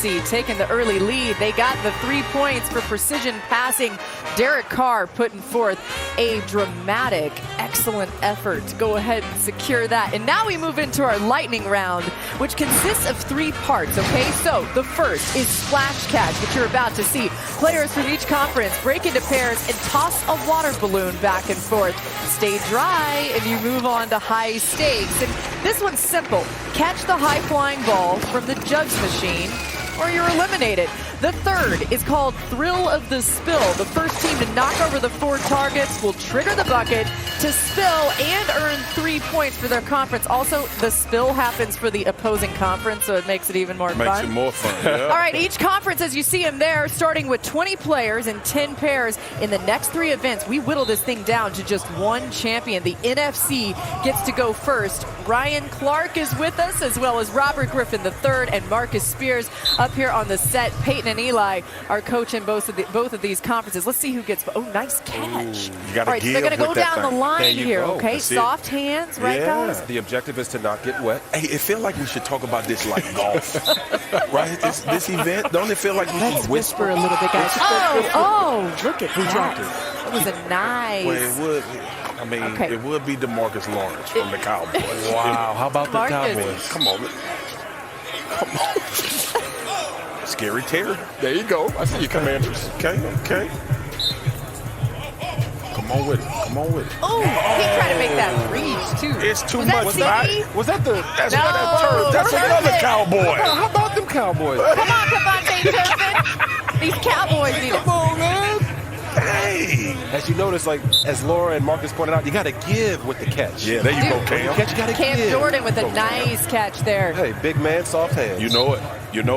NFC taking the early lead. They got the 3 points for precision passing. Derek Carr putting forth a dramatic, excellent effort to go ahead and secure that. And now we move into our lightning round, which consists of 3 parts, okay? So the first is splash catch, which you're about to see. Players from each conference break into pairs and toss a water balloon back and forth. Stay dry and you move on to high stakes. And this one's simple. Catch the high-flying ball from the judge machine or you're eliminated. The third is called Thrill of the Spill. The first team to knock over the 4 targets will trigger the bucket to spill and earn 3 points for their conference. Also, the spill happens for the opposing conference, so it makes it even more fun. Makes it more fun, yeah. All right, each conference, as you see them there, starting with 20 players and 10 pairs. In the next 3 events, we whittle this thing down to just 1 champion. The NFC gets to go first. Ryan Clark is with us, as well as Robert Griffin III and Marcus Spears up here on the set. Peyton and Eli are coaching both of these conferences. Let's see who gets. Oh, nice catch. You all right, so they're going to go down the line here, go. okay? That's Soft hands, right, guys? The objective is to not get wet. Hey, it feels like we should talk about this like golf, right? This event, don't it feel like we Let's should whisper a little bit, guys. Oh, look at Who dropped it? That was a nice. Well, it would. I mean, it would be DeMarcus Lawrence from the Cowboys. Wow, how about the Marcus. Cowboys? Come on. Come on. Scary Terry. There you go. I see you, Commanders. Okay. Come on with it. Come on with it. Oh, he tried to make that reach, too. It's too Was much. Was that the? That's No, not that turf. That's perfect. another Cowboy. How about them Cowboys? Come on, Devontae Turpin. These Cowboys need Come on, man. Hey. As you notice, like as Laura and Marcus pointed out, you got to give with the catch. Yeah, there you go, Dude. Cam. Catch, you got to Cam give. Jordan with a nice catch there. Hey, big man, soft hands. You know it.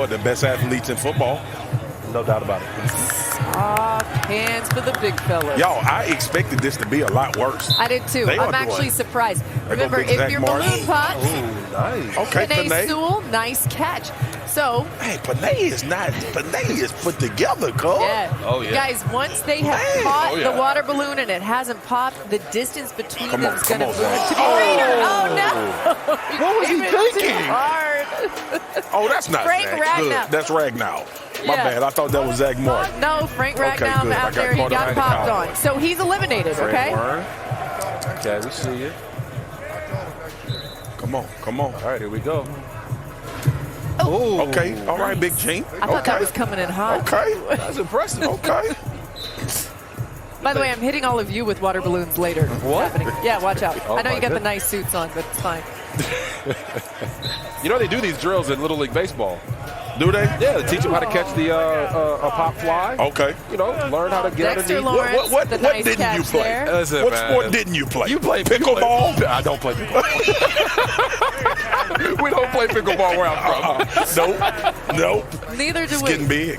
The best athletes in football. No doubt about it. Soft hands for the big fellas. Y'all, I expected this to be a lot worse. I did too. They are I'm actually doing. surprised. There go Remember, big if Zach your Martin. balloon pops, Ooh, nice. Okay, Panay Panay. Sewell, nice catch. So, Hey, Panay is put together, cuz. yeah. Oh, yeah. Guys, once they have Man. caught Oh, yeah. the water balloon and it hasn't popped, the distance between Come them on, is come going to on, move Zach. to be greater. Oh, no. What was he Came in too thinking? hard. Oh, that's not Frank Zach. Ragnow. Good. That's Ragnow. My Yeah. bad. I thought that was Zach Martin. No, Frank Okay, Ragnow good. I out got there. He caught got behind the popped Cowboys. on. So he's eliminated, okay? Okay, we see you. Come on. All right, here we go. Oh, Okay. All right, Big G. I thought that was coming in hot. Okay. That's impressive. Okay. By the way, I'm hitting all of you with water balloons later. What? Happening. Yeah, watch out. Oh, I know my you got the goodness. nice suits on, but it's fine. You know they do these drills in Little League Baseball. Do they? Yeah, they teach them how to catch the a pop fly. Okay. You know, learn how to get Dexter underneath. Lawrence, What the didn't nice you catch play? there. Listen, What man. sport didn't you play? You play pickleball? I don't play pickleball. We don't play pickleball where I'm from. Nope. Neither do It's we. getting big.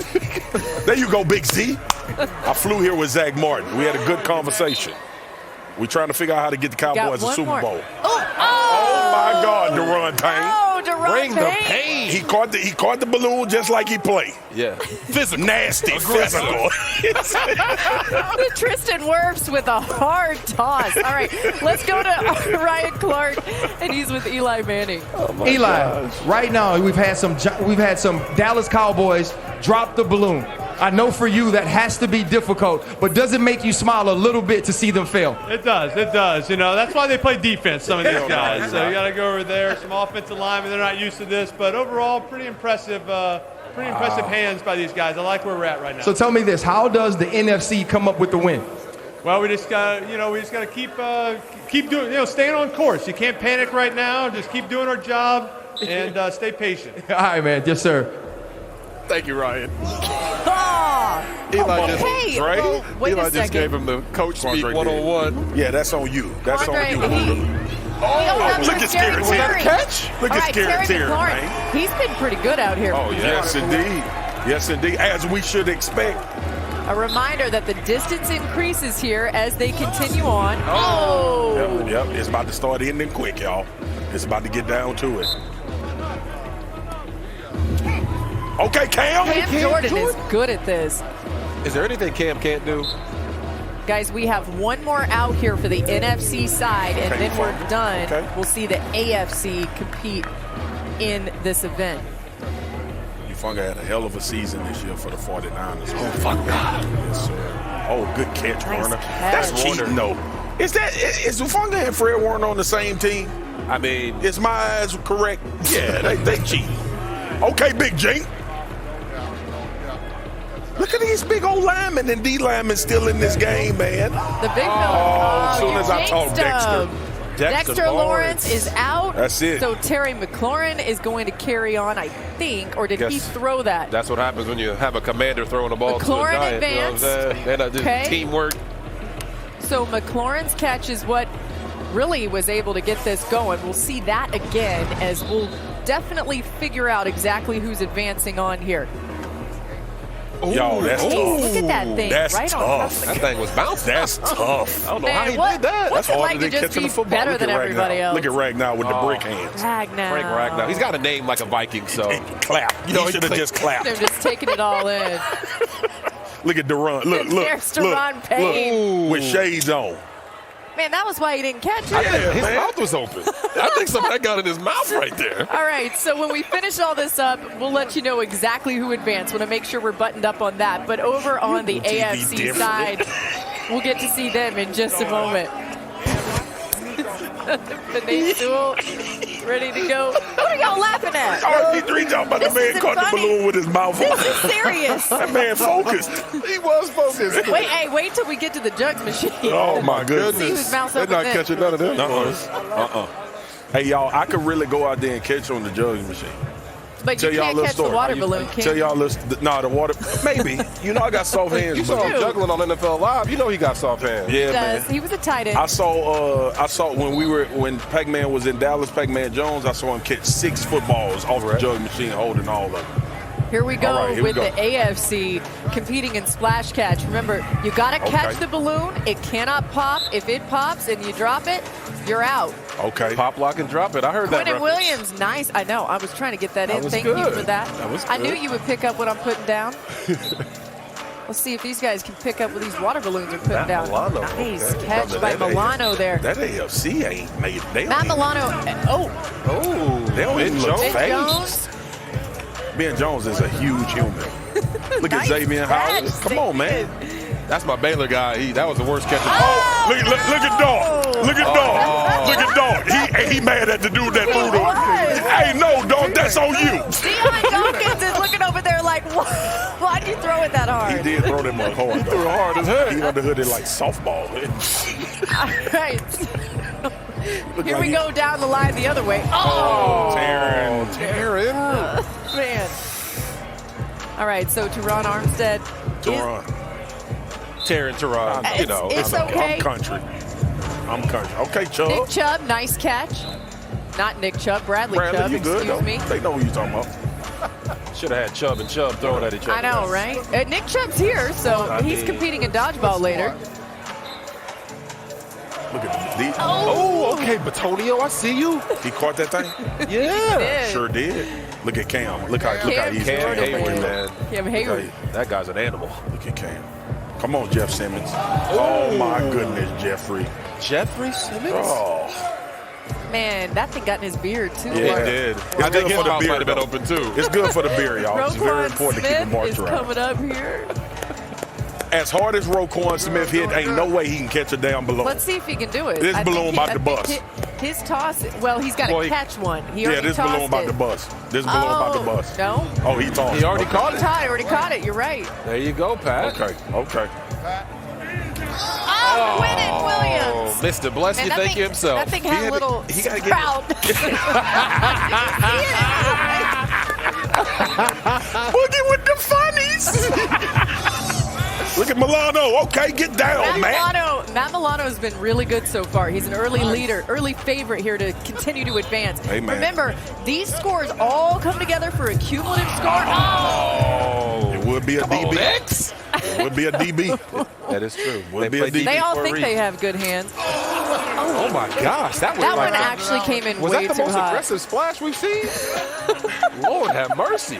There you go, Big Z. I flew here with Zach Martin. We had a good conversation. We're trying to figure out how to get the Got Cowboys a one Super more. Bowl. Oh, Oh my God, Deron Payne. Oh, Deron Bring the Payne. pain. He caught the balloon just like he played. Yeah. Physical. Nasty, physical. The Tristan Wirfs with a hard toss. All right, let's go to Ryan Clark, and he's with Eli Manning. Eli, right now we've had some Dallas Cowboys drop the balloon. I know for you that has to be difficult, but does it make you smile a little bit to see them fail? It does. You know, that's why they play defense, some of these guys. So you got to go over there. Some offensive linemen, they're not used to this, but overall, pretty impressive hands by these guys. I like where we're at right now. So tell me this, how does the NFC come up with the win? Well, we just got to keep doing, staying on course. You can't panic right now. Just keep doing our job and stay patient. All right, man. Yes, sir. Thank you, Ryan. Oh, Eli okay. Well, wait Eli a just second. gave him the coach speak Andre 101. Yeah, that's on you. That's Andre, on you. Look at Scary Terry. Look at Scary Terry, man. He's been pretty good out here. Oh, yeah. Yes, indeed. Yes, indeed. As we should expect. A reminder that the distance increases here as they continue on. Oh! Yep. It's about to start ending quick, y'all. It's about to get down to it. Okay, Cam. Cam Jordan is good at this. Is there anything Cam can't do? Guys, we have one more out here for the NFC side, and Okay, then we're done. Okay. We'll see the AFC compete in this event. You Hufanga had a hell of a season this year for the 49ers. Yes, sir. Oh, good catch, Warner. That's cheating, though. Is Hufanga and Fred Warner on the same team? I mean, is my eyes correct? Yeah, they cheating. Okay, Big J. Look at these big old linemen and D linemen still in this game, man. The big fella. As soon as I talk Dexter. Dexter Lawrence is out. That's it. So Terry McLaurin is going to carry on, I think, or did he throw that? That's what happens when you have a commander throwing the ball McLaurin to a giant. advanced. You know what I'm saying? And teamwork. So McLaurin's catch is what really was able to get this going. We'll see that again as we'll definitely figure out exactly who's advancing on here. Yo, that's tough. Look at that thing. That's right tough. on That thing was bouncing. That's tough. I don't know how he did that. What's That's it harder like than to just catching be the football. better Look than at everybody Ragnar. else? Look at Ragnar with the brick hands. Ragnar. Frank Ragnar. He's got a name like a Viking, so. Clap. He should have just clapped. They're just taking it all in. Look at Duran. Look. There's Duran Payne. With shades on. Man, that was why he didn't catch I it. think his mouth was open. I think somebody got in his mouth right there. All right, so when we finish all this up, we'll let you know exactly who advanced. Want to make sure we're buttoned up on that. But over on the AFC side, we'll get to see them in just a moment. Panay Sewell, ready to go. What are y'all laughing at? RG3 talking about the man caught the balloon with his mouth open. This is serious. That man focused. He was focused. Wait till we get to the jugs machine. Oh, my goodness. See whose mouth's They're open not then. catching none of them. Hey, y'all, I could really go out there and catch on the jugs machine. But you can't catch the water balloon, can Tell you? y'all the water. Maybe. You know I got soft hands. You saw him juggling on NFL Live. You know he got soft hands. Yeah, He man. does. He was a tight end. I saw when Pac-Man was in Dallas, Pac-Man Jones, I saw him catch 6 footballs off the jug machine holding all of them. Here we go All right, here we with go. the AFC competing in splash catch. Remember, you got to catch the balloon. It cannot pop. If it pops and you drop it, you're out. Okay. Pop, lock, and drop it. I heard that Quentin reference. Williams, nice. I know. I was trying to get that in. was Thank you good. for that. That was I knew good. you would pick up what I'm putting down. Let's see if these guys can pick up what these water balloons are putting Matt down. Milano, Nice okay. catch by That Milano there. That AFC ain't made. They Matt don't Milano. Oh, They don't even look Ben fake. Jones. Ben Jones is a huge human. Look Nice at Xavier Howard. catch, Come on, man. That's my Baylor guy. That was the worst catch. Oh, look at Dog. Look at Dog. Look at Dog. He mad at the dude that threw the. was. Hey, no, Dog, that's on you. Deion Dawkins is looking over there like, why'd you throw it that hard? He did throw that much hard. Threw it hard as heck. He underhooded like softball. All right. Here we go down the line the other way. Oh, Taryn. man. All right, so Teron Armstead. Teron. Teron. You know. It's okay. I'm country. Okay, Chubb. Nick Chubb, nice catch. Not Nick Chubb, Bradley Chubb, you good, excuse though. me. They know what you're talking about. Should have had Chubb and Chubb throwing at each other. I know, right? Nick Chubb's here, so he's competing in dodgeball later. Look at these. Oh, okay, Batonio, I see you. He caught that thing? Yeah. Did. Sure did. Look at Cam. Look how he's Cam Cam Hayward, man. Cam Hayward. That guy's an animal. Look at Cam. Come on, Jeff Simmons. Oh, my goodness, Jeffrey. Jeffrey Simmons? Oh, Man, that thing got in his beard, too. Yeah. It did. It's I good think his for the mouth beard, might have been though. open, too. it's good for the beer, y'all. It's very Roquan important to keep Smith it is moisturized. coming up here. As hard as Roquan Smith hit, ain't no way he can catch a damn balloon. Let's see if he can do it. This I balloon think about to bust. His toss, well, he's got to catch one. He Yeah, already this tossed balloon about it. to bust. This balloon about to bust. No? Oh, he tossed. He already caught He it. already caught it. You're right. There you go, Pat. Okay. Oh, Quentin Williams. Mr. Bless you, Man, thank you himself. That thing had a little he gotta get- sprout. Boogie with the funnies. Look at Milano. Okay, get down, Matt Milano has been really good so far. He's an early leader, early favorite here to continue to advance. Amen. Remember, these scores all come together for a cumulative score. Oh! It would be a DB. X. It would be a DB. That is true. Would be a DB. They all for a think they reason. have good hands. Oh my gosh, that was That like one actually came in was way that the too most high. aggressive splash we've seen? Lord have mercy.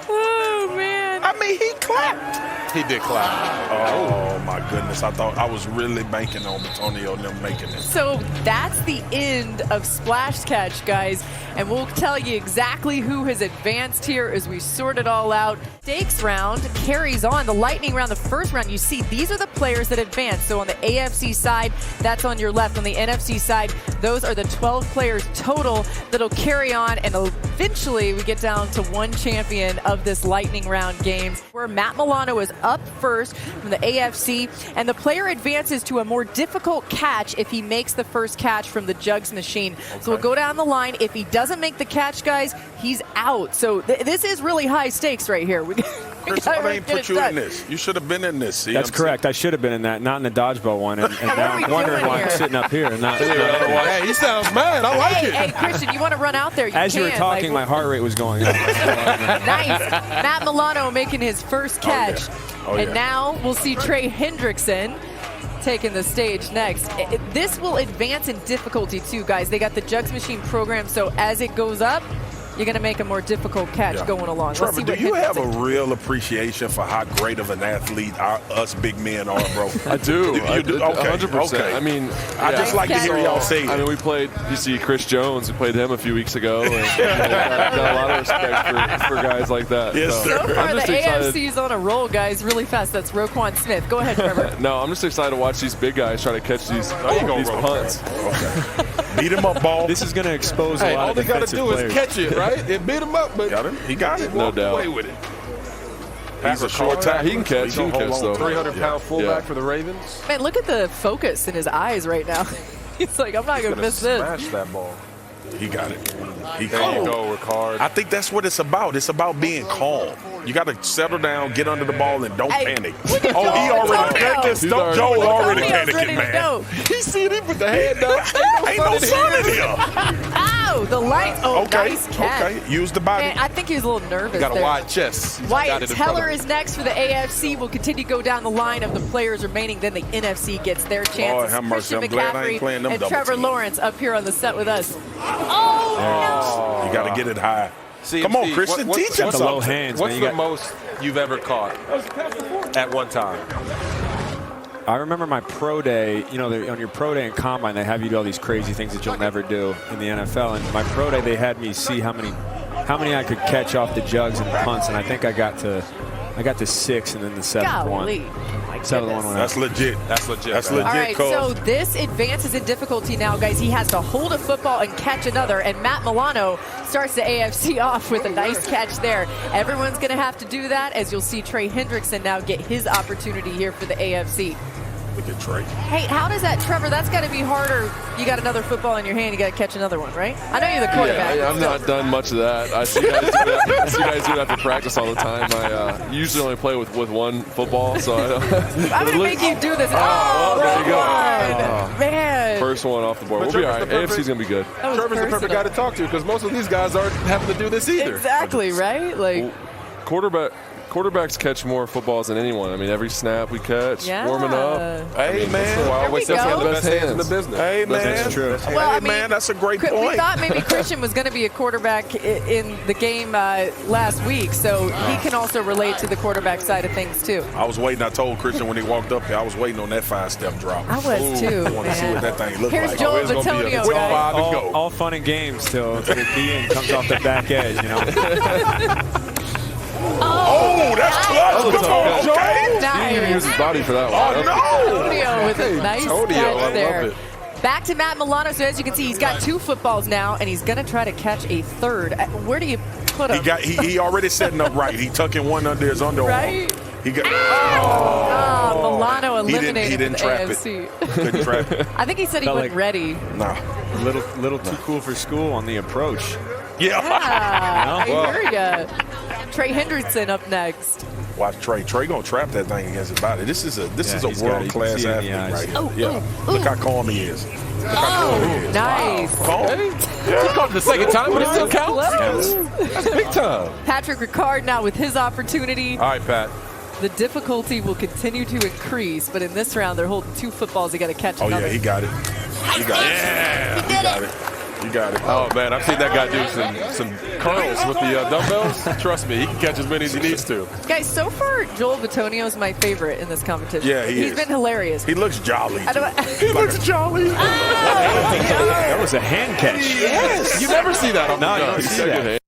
Oh, man. I mean, he clapped. He did clap. Oh, my goodness. I thought I was really banking on Antonio and them making it. So that's the end of Splash Catch, guys. And we'll tell you exactly who has advanced here as we sort it all out. Stakes round carries on. The lightning round, the first round, you see these are the players that advance. So on the AFC side, that's on your left. On the NFC side, those are the 12 players total that'll carry on. And eventually we get down to one champion of this lightning round game, where Matt Milano is up first from the AFC. And the player advances to a more difficult catch if he makes the first catch from the jugs machine. Okay. So we'll go down the line. If he doesn't make the catch, guys, he's out. So this is really high stakes right here. Chris, I didn't put you in this. You should have been in this. That's correct. I should have been in that, not in the dodgeball one. And now I'm wondering why I'm sitting up here and not. Hey, he sounds mad. I like it. Hey, Christian, you want to run out there? As you were talking, my heart rate was going up. Nice. Matt Milano making his first catch. And now we'll see Trey Hendrickson taking the stage next. This will advance in difficulty too, guys. They got the jugs machine program, so as it goes up, you're going to make a more difficult catch going along. Trevor, do you have a real appreciation for how great of an athlete us big men are, bro? I do. You do? Okay. 100%. Okay. I mean, I just like to hear y'all say it. I mean, we played, you see Chris Jones, we played him a few weeks ago. And got a lot of respect for guys like that. Yes, so far, the AFC's on a roll, guys, really fast. That's Roquan Smith. Go ahead, Trevor. No, I'm just excited to watch these big guys try to catch these punts. Okay. Beat him up, ball. This is going to expose a lot of defensive players. All they got to do is catch it, right? And beat him up. But got him. He got it. No doubt. Away with it. He's a short tackle. He can catch. He can catch, though. 300-pound fullback for the Ravens. Man, look at the focus in his eyes right now. He's like, I'm not going to miss this. Smash that ball. He got it. He there you go, Ricard. I think that's what it's about. It's about being calm. You got to settle down, get under the ball, and don't panic. Oh, he already panicked. Joe already panicking, man. He see it with the hand up. Ain't no sun in here. Ow, the light. Oh, nice catch. Okay, use the body. Man, I think he was a little nervous. Got a wide chest. Wyatt Teller is next for the AFC. We'll continue to go down the line of the players remaining. Then the NFC gets their chances. Have mercy. I'm glad I ain't playing them and double Trevor team. Lawrence up here on the set with us. Oh, no. You got to get it high. CMC, come on, Christian, teach him something. Low hands, what's the most you've ever caught at one time? I remember my pro day, you know, on your pro day and combine, they have you do all these crazy things that you'll never do in the NFL. And my pro day, they had me see how many I could catch off the jugs and punts, and I think I got to 6, and then the 7th one. That's legit. That's legit. That's legit. All right, so this advances in difficulty now, guys. He has to hold a football and catch another, and Matt Milano starts the AFC off with a nice catch there. Everyone's going to have to do that, as you'll see Trey Hendrickson now get his opportunity here for the AFC. Look at Trey. Hey, how does that, Trevor? That's got to be harder. You got another football in your hand. You got to catch another one, right? I know you're the quarterback. Yeah, I've not done much of that. I see guys do that. I see guys do that for practice all the time. I usually only play with one football, so I don't. I'm going to make you do this. Oh, there you go. Man. First one off the board. We'll be all right. AFC's going to be good. Trevor's the perfect guy to talk to because most of these guys aren't having to do this either. Exactly, right? Like Quarterbacks catch more footballs than anyone. I mean, every snap we catch, warming up. Hey, man. That's one of the best hands in the business. Hey, man. That's true. Well, man, that's a great point. We thought maybe Christian was going to be a quarterback in the game last week, so he can also relate to the quarterback side of things, too. I was waiting. I told Christian when he walked up here, I was waiting on that 5-step drop. I was, too, I want to see what that thing looked Here's like. Joel Batonio, guys. All fun and games till the DN comes off the back edge, you know. Oh, that's clutch. Come on, okay. Nice. He didn't use his body for that one. Oh, no. Antonio with a nice catch there. I love it. Back to Matt Milano. So as you can see, he's got 2 footballs now, and he's going to try to catch a third. Where do you put him? He already setting up right. He tucking one under his underarm. Right? He got. Milano eliminated He didn't the trap AFC. it. Couldn't trap it. I think he said he Felt wasn't like- ready. Nah. Little too cool for school on the approach. Yeah. I hear ya. Trey Hendrickson up next. Watch Trey. Trey gonna trap that thing against his body. This is a he's world class see it in athlete the right here. Oh, Look how calm he is. Look how calm he is. Nice. Calm. He caught the second time, but it still counts. That's big time. Patrick Ricard now with his opportunity. All right, Pat. The difficulty will continue to increase, but in this round, they're holding 2 footballs. They got to catch Oh another. yeah, he got it. He got it. Yeah, he got it. You got it. Oh, man, I've seen that guy do some curls with the dumbbells. Trust me, he can catch as many as he needs to. Guys, so far, Joel Bitonio is my favorite in this competition. Yeah, He's been hilarious. He looks jolly. He looks jolly. That was a hand catch. Yes. You never see that on No, the you don't see that.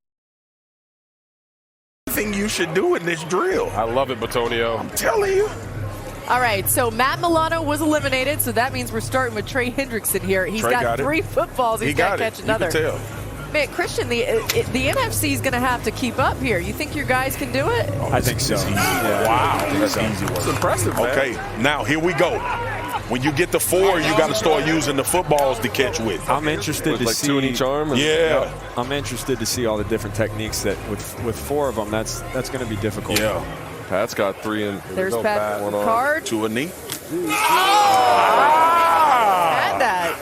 Thing you should do in this drill. I love it, Batonio. I'm telling you. All right, so Matt Milano was eliminated, so that means we're starting with Trey Hendrickson here. He's Trey got got 3 footballs. He's got to catch another. You can tell. Man, Christian, the NFC is going to have to keep up here. You think your guys can do it? I think so. Wow, that's easy work. It's impressive, man. Okay, now here we go. When you get to 4, you got to start using the footballs to catch with. I'm interested With to like see 2 in each arm. Yeah. I'm interested to see all the different techniques that with 4 of them. That's going to be difficult. Yeah. Pat's got 3 in. There's Pat one arm. Card. 2 a knee. And that.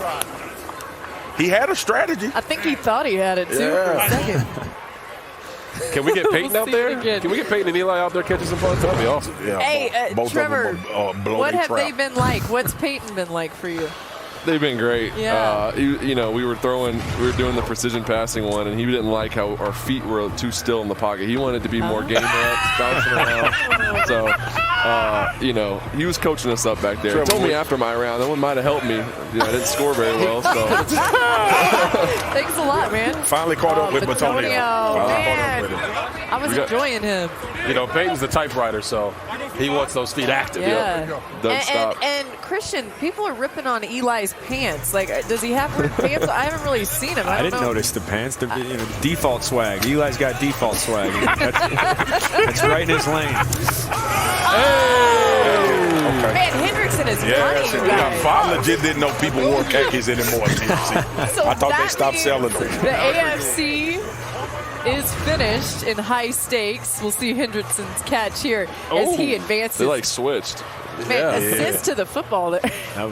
He had a strategy. I think he thought he had it, too, for a second. Can we get Peyton We'll out see it there? again. Can we get Peyton and Eli out there catching some punts? That'd be awesome. Yeah, Hey, both Trevor, of them blow what their have they trap. been like? What's Peyton been like for you? They've been great. Yeah. You know, we were doing the precision passing one, and he didn't like how our feet were too still in the pocket. He wanted to be more game reps, bouncing around. So, you know, he was coaching us up back there. He told me after my round, that one might have helped me. You know, I didn't score very well. So. Thanks a lot, man. Finally caught up with Batonio. Man, I was enjoying him. You know, Peyton's the typewriter, so he wants those feet active. Yeah. Doesn't stop. And Christian, people are ripping on Eli's pants. Like, does he have ripped pants? I haven't really seen him. I didn't know. notice the pants. They're, default swag. Eli's got default swag. That's right in his lane. Man, Hendrickson is Yeah, funny, you guys. I legit didn't know people wore khakis anymore. So I thought they that stopped means selling them. The AFC is finished in high stakes. We'll see Hendrickson's catch here as he advances. They like switched. Man, assist to the football there.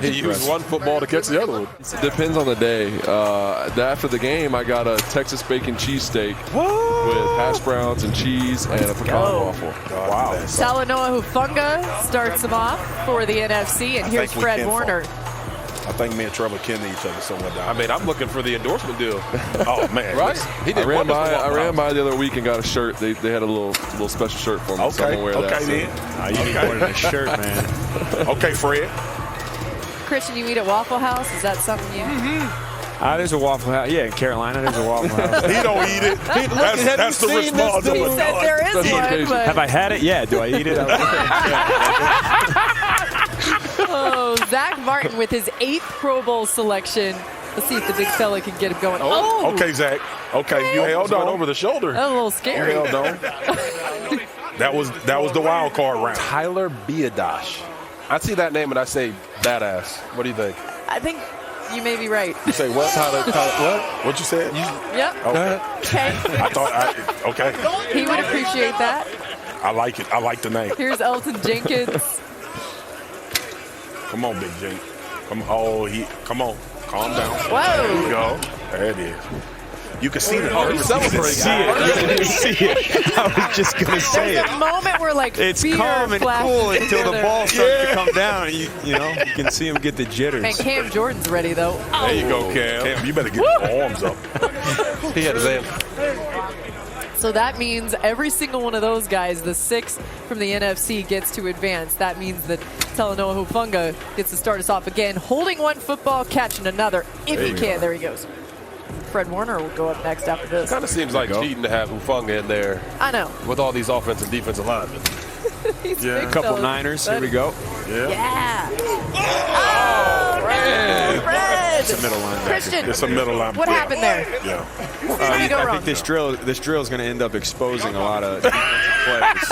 He used one football to catch the other one. It depends on the day. After the game, I got a Texas bacon cheesesteak with hash browns and cheese and a pecan waffle. Wow. Talanoa Hufunga starts him off for the NFC, and here's think we Fred can Warner. I think me and Trevor kin each other somewhere down. I mean, I'm looking for the endorsement deal. Oh man, Right? He did I ran by the other week and got a shirt. They had a little special shirt for me. So I'm Okay, gonna wear that. okay then. You need more than a shirt, man. Okay, Fred. Christian, you eat at Waffle House? Is that something you... There's a Waffle House. Yeah, in Carolina, there's a Waffle House. He don't eat it. That's the response. He said there is one, but... Have I had it? Yeah. Do I eat it? Oh, Zach Martin with his 8th Pro Bowl selection. Let's see if the big fella can get him going. Oh, Okay, Zach. Okay, you held on over the shoulder. That's a little scary. You held on. That was the wild card round. Tyler Biadasz. I see that name and I say badass. What do you think? I think you may be right. You say what? Tyler, what? What you said? Yep. Okay. Okay. Okay. He would appreciate that. I like it. I like the name. Here's Elton Jenkins. Come on, Big J. Come on. Come on. Calm down. Whoa. There you go. There it is. You can see the he's celebrating. You can see it. I was just going to say There's it. a moment where, like, It's fear calm and flashes cool until the together. ball starts to come down. And you can see him get the jitters. Man, Cam Jordan's ready, though. There you go, Cam. Cam, you better get your arms up. He had his hand. So that means every single one of those guys, the 6 from the NFC, gets to advance. That means that Talanoa Hufunga gets to start us off again, holding one football, catching another, if he can. There he goes. Fred Warner will go up next after this. Kind of seems like cheating to have Hufunga in there I know. with all these offensive and defensive linemen. He's Yeah. big A couple fella. Niners. Here we go. Yeah. Oh, Fred. It's a middle linebacker. Christian, It's a middle line. what happened there? Yeah. What did he go I wrong? think this drill is going to end up exposing a lot of defensive players.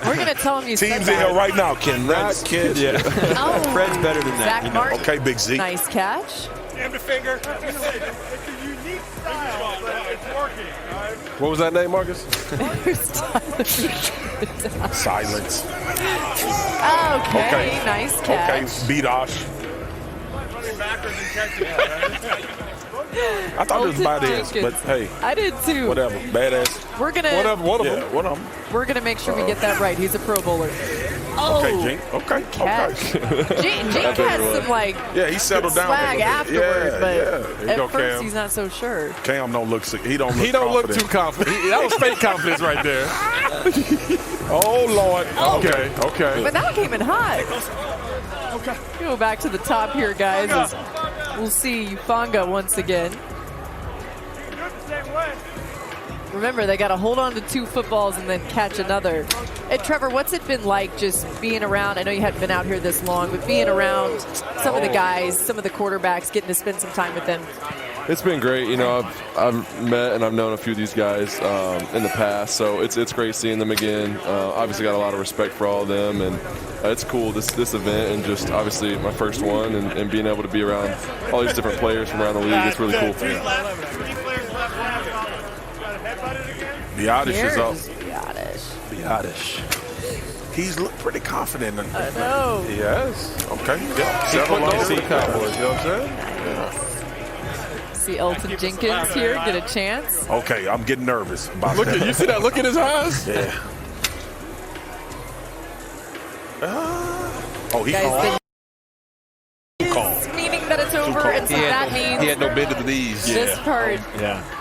We're going to tell him you said Teams in here that. right now cannot catch. Yeah. Oh. Fred's better than that. Zach Martin. Okay, Big Z. Nice catch. What was that name, Marcus? Silence. Okay, nice Okay, catch. Biadasz. I thought it was Elton badass, Jenkins. but hey, I did too. whatever. Badass. We're gonna Whatever. One of them. we're gonna make sure we get that right. He's a Pro Bowler. Oh, Okay, Jink. Okay. catch. Jink has some like Yeah, he settled down. swag afterward, but There you at go, first Cam. he's not so sure. Cam don't look. He don't look. He don't look confident. too confident. That was fake confidence right there. Oh Lord. Okay, okay. But that came in hot. Go back to the top here, guys. As we'll see Ufanga once again. Remember, they got to hold on to 2 footballs and then catch another. Hey, Trevor, what's it been like just being around? I know you hadn't been out here this long, but being around some of the guys, some of the quarterbacks, getting to spend some time with them. It's been great. You know, I've met and I've known a few of these guys in the past, so it's great seeing them again. Obviously, got a lot of respect for all of them, and it's cool this event and just obviously my first one and being able to be around all these different players from around the league. It's really cool. Biotish is up. Biotish. He's looked pretty confident. I know. Yes. Okay. Yeah. Settle on See the Cowboys, you know what I'm saying? See Elton Jenkins here get a chance. Okay, I'm getting nervous about Look that. at you see that look in his eyes? Yeah. Oh, he Guys, called. the meaning that it's over, and so that means He had no bend to the knees. this part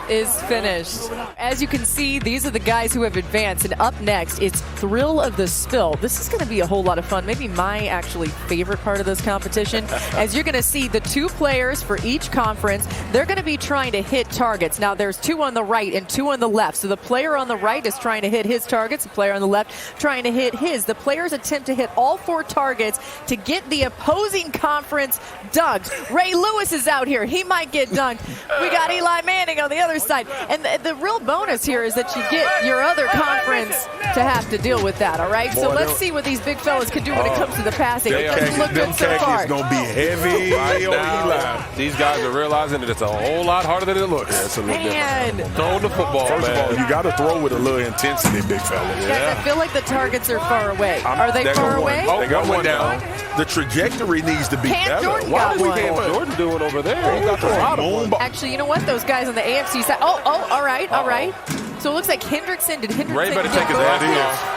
is finished. As you can see, these are the guys who have advanced, and up next, it's Thrill of the Spill. This is going to be a whole lot of fun. Maybe my actually favorite part of this competition, as you're going to see the 2 players for each conference. They're going to be trying to hit targets. Now, there's 2 on the right and 2 on the left. So the player on the right is trying to hit his targets. The player on the left trying to hit his. The players attempt to hit all 4 targets to get the opposing conference dunked. Ray Lewis is out here. He might get dunked. We got Eli Manning on the other side. And the real bonus here is that you get your other conference to have to deal with that, all right? So let's see what these big fellas can do when it comes to the passing. It doesn't look good so far. It's going to be heavy on Eli. These guys are realizing that it's a whole lot harder than it looks. It's a little Man. different. Throwing the football, First of all, man. you got to throw with a little intensity, big fella. Guys, I feel like the targets are far away. Are they They far got away? They got one one down. down. The trajectory needs to be Cam better. Jordan Why got is he one. going? Jordan doing over there? He got the bottom. Actually, you know what? Those guys on the AFC side. Oh, all right. So it looks like Hendrickson. Did Hendrickson Ray better get take his both? hat off.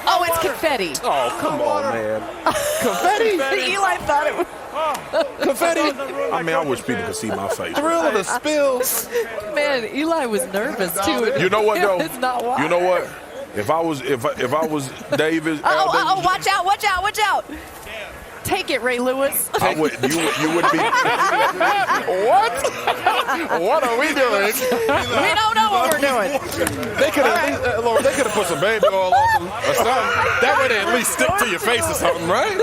Oh, it's confetti. Oh, come on, man. Confetti? Eli thought it was. Confetti? I mean, I wish people could see my face. Thrill of the spill. Man, Eli was nervous too. You know what though? It's not wild. You know what? If I was Davis, Oh, watch out. Take it, Ray Lewis. I would. You would be. What? What are we doing? We don't know what we're doing. They could have, Lord, they could have put some baby oil on them or something. That way they at least stick to your face or something, right?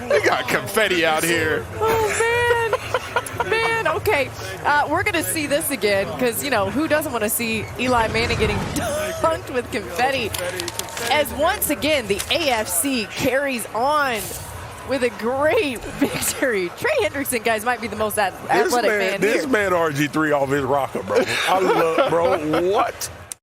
They got confetti out here. Oh, man. Okay. We're going to see this again because, you know, who doesn't want to see Eli Manning getting dunked with confetti? As once again, the AFC carries on with a great victory. Trey Hendrickson, guys, might be the most athletic man here. This man RG3 off his rocker, bro. I love, bro. What?